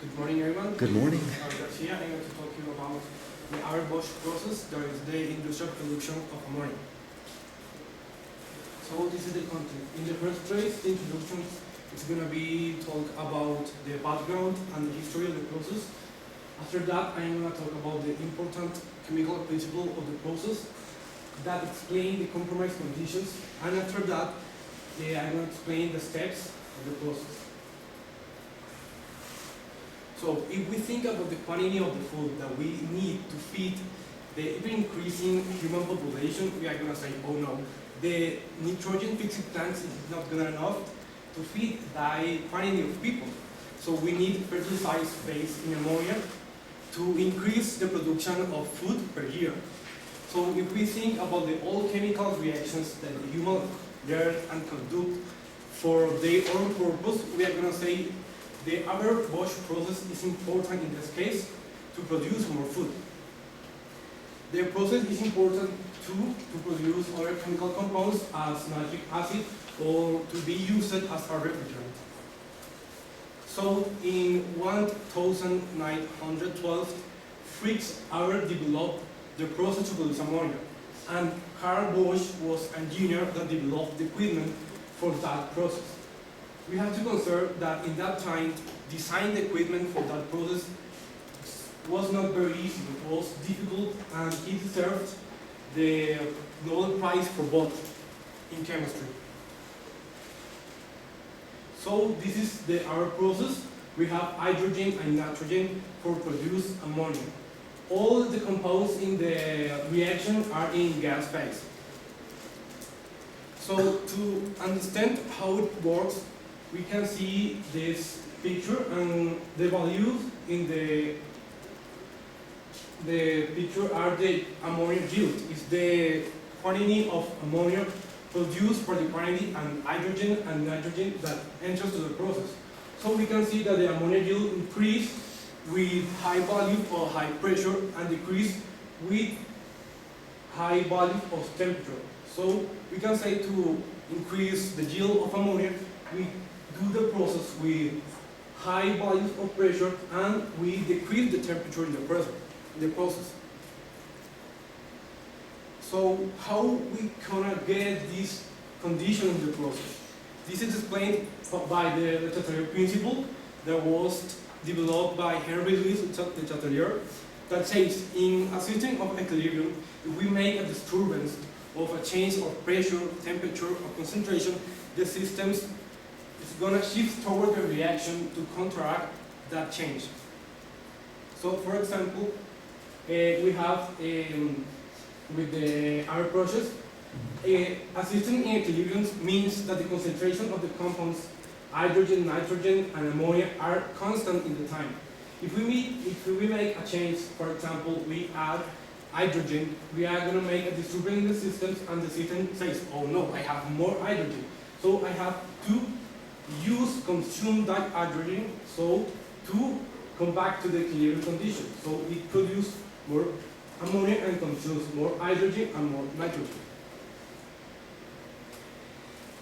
Good morning, everyone. Good morning. Garcia. I'm going to talk to you about the Haber-Bosch process. That is the industrial production of ammonia. So this is the content. In the first place, the introduction is going to be talk about the background and the history of the process. After that, I'm going to talk about the important chemical principle of the process that explain the compromise conditions. And after that, I'm going to explain the steps of the process. So if we think about the quantity of the food that we need to feed the ever-increasing human population, we are going to say, oh no, the nitrogen fixing tanks is not good enough to feed that quantity of people. So we need fertilized space in ammonia to increase the production of food per year. So if we think about the all chemical reactions that the human learn and conduct for their own purpose, we are going to say the Haber-Bosch process is important in this case to produce more food. The process is important too to produce other chemical compounds as nitric acid or to be used as a refrigerant. So in 1912, Fritz Haber developed the process to produce ammonia, and Karl Bosch was an engineer that developed the equipment for that process. We have to consider that in that time, design the equipment for that process was not very easy. It was difficult, and he deserved the Nobel Prize for both in chemistry. So this is our process. We have hydrogen and nitrogen for produce ammonia. All the compounds in the reaction are in gas phase. So to understand how it works, we can see this picture, and the values in the picture are the ammonia yield. It's the quantity of ammonia produced for the quantity and hydrogen and nitrogen that enters to the process. So we can see that the ammonia yield increase with high value or high pressure and decrease with high value of temperature. So we can say to increase the yield of ammonia, we do the process with high values of pressure and we decrease the temperature in the process. So how we gonna get this condition in the process? This is explained by the Le Chatelier principle that was developed by Henry Louis Le Chatelier, that says in a system of equilibrium, if we make a disturbance of a change of pressure, temperature, or concentration, the system is going to shift toward the reaction to counteract that change. So, for example, we have with the Haber process, a system in equilibrium means that the concentration of the compounds hydrogen, nitrogen, and ammonia are constant in the time. If we make a change, for example, we add hydrogen, we are going to make a disturbance in the system, and the system says, oh no, I have more hydrogen. So I have to consume that hydrogen, so to come back to the equilibrium condition. So it produces more ammonia and consumes more hydrogen and more nitrogen.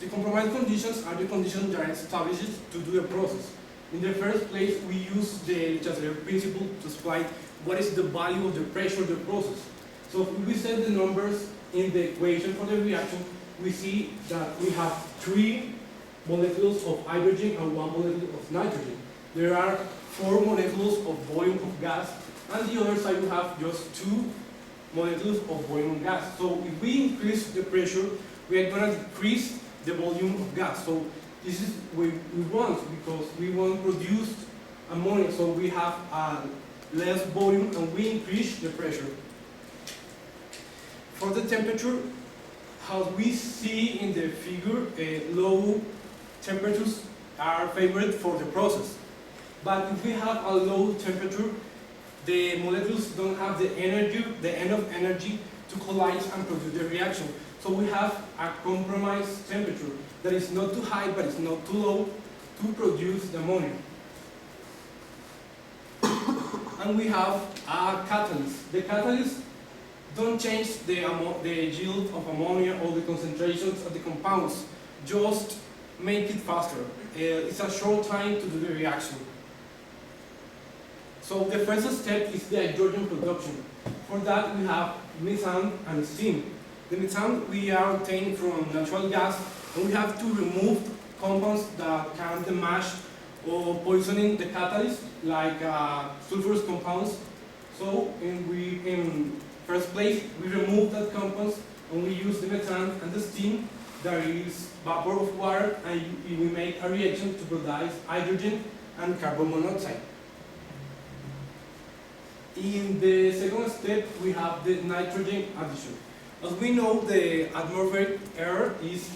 The compromise conditions are the conditions that are established to do the process. In the first place, we use the Chatelier principle to explain what is the value of the pressure of the process. So if we set the numbers in the equation for the reaction, we see that we have 3 molecules of hydrogen and 1 molecule of nitrogen. There are 4 molecules of volume of gas, and the other side we have just 2 molecules of volume of gas. So if we increase the pressure, we are going to decrease the volume of gas. So this is what we want, because we want to produce ammonia, so we have less volume and we increase the pressure. For the temperature, as we see in the figure, low temperatures are favored for the process. But if we have a low temperature, the molecules don't have the energy, the enough energy to collide and produce the reaction. So we have a compromise temperature that is not too high but it's not too low to produce the ammonia. And we have a catalyst. The catalyst don't change the yield of ammonia or the concentrations of the compounds, just make it faster. It's a short time to do the reaction. So the first step is the hydrogen production. For that we have methane and steam. The methane we are obtaining from natural gas, and we have to remove compounds that can damage or poisoning the catalyst, like sulfurous compounds. So in first place, we remove that compounds and we use the methane and the steam, that is vapor of water, and we make a reaction to produce hydrogen and carbon monoxide. In the second step, we have the nitrogen addition. As we know, the atmospheric air is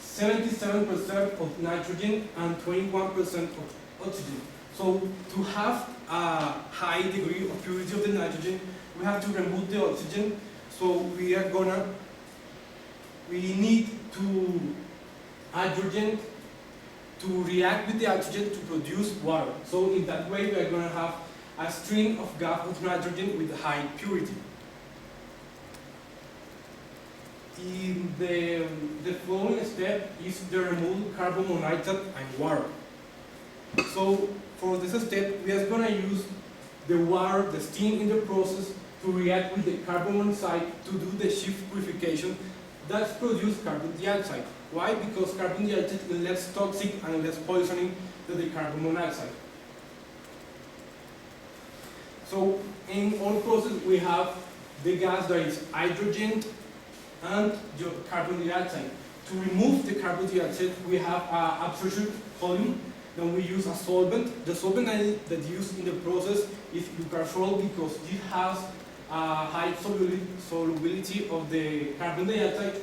77% of nitrogen and 21% of oxygen. So to have a high degree of purity of the nitrogen, we have to remove the oxygen. So we need hydrogen to react with the oxygen to produce water. So in that way, we are going to have a stream of gas of nitrogen with high purity. In the following step is the removal of carbon monoxide and water. So for this step, we are going to use the water, the steam in the process to react with the carbon monoxide to do the shift purification that produces carbon dioxide. Why? Because carbon dioxide is less toxic and less poisoning than the carbon monoxide. So in all process we have the gas that is hydrogen and carbon dioxide. To remove the carbon dioxide, we have an absorption column. Then we use a solvent. The solvent that used in the process is glucarol, because it has a high solubility of the carbon dioxide,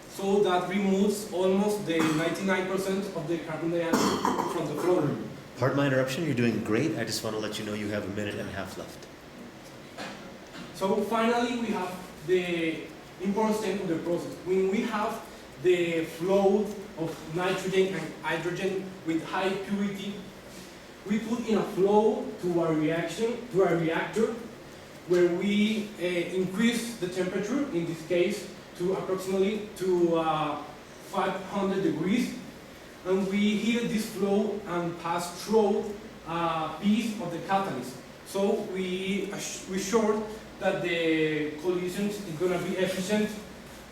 so that removes almost the 99% of the carbon dioxide from the floor. Pardon my interruption, you're doing great. I just want to let you know you have 1.5 minutes left. So finally, we have the important step of the process. When we have the flow of nitrogen and hydrogen with high purity, we put in a flow to a reactor, where we increase the temperature, in this case, to approximately 500 degrees, and we heat this flow and pass through a piece of the catalyst. So we sure that the collisions is going to be efficient,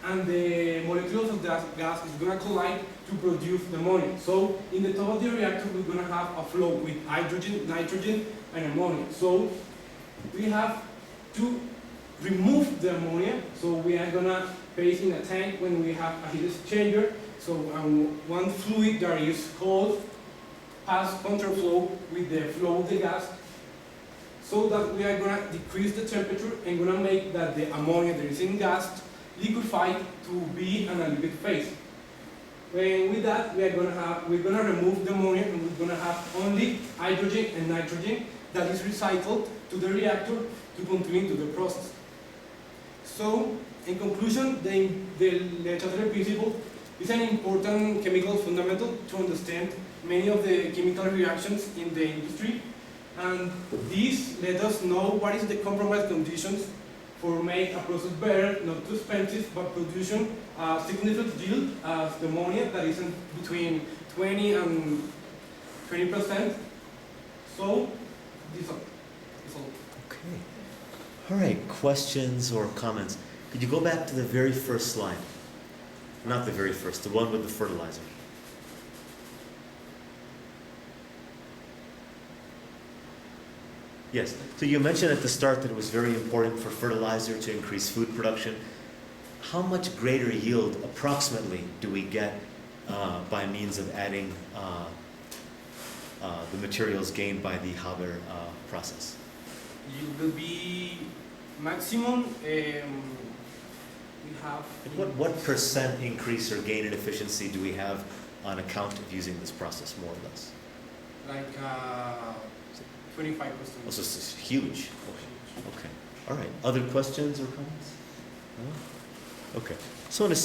and the molecules of that gas is going to collide to produce the ammonia. So in the top of the reactor, we're going to have a flow with hydrogen, nitrogen, and ammonia. So we have to remove the ammonia. So we are going to place in a tank when we have a heat exchanger. So one fluid that is called pass contraflow with the flow of the gas, so that we are going to decrease the temperature and going to make that the ammonia that is in gas liquefied to be in a liquid phase. When with that, we're going to remove the ammonia, and we're going to have only hydrogen and nitrogen that is recycled to the reactor to continue to the process. So in conclusion, the Lechatelier principle is an important chemical fundamental to understand many of the chemical reactions in the industry, and this let us know what is the compromise conditions for make a process better, not too expensive, but producing a significant yield as the ammonia that is between 20 and 20%. So this is all. Okay. All right, questions or comments? Could you go back to the very first slide? Not the very first, the one with the fertilizer. Yes, so you mentioned at the start that it was very important for fertilizer to increase food production. How much greater yield approximately do we get by means of adding the materials gained by the Haber process? It will be maximum, we have... What percent increase or gain in efficiency do we have on account of using this process, more or less? Like 25%. Oh, so this is huge. Okay. All right. Other questions or comments? No? Okay. So in a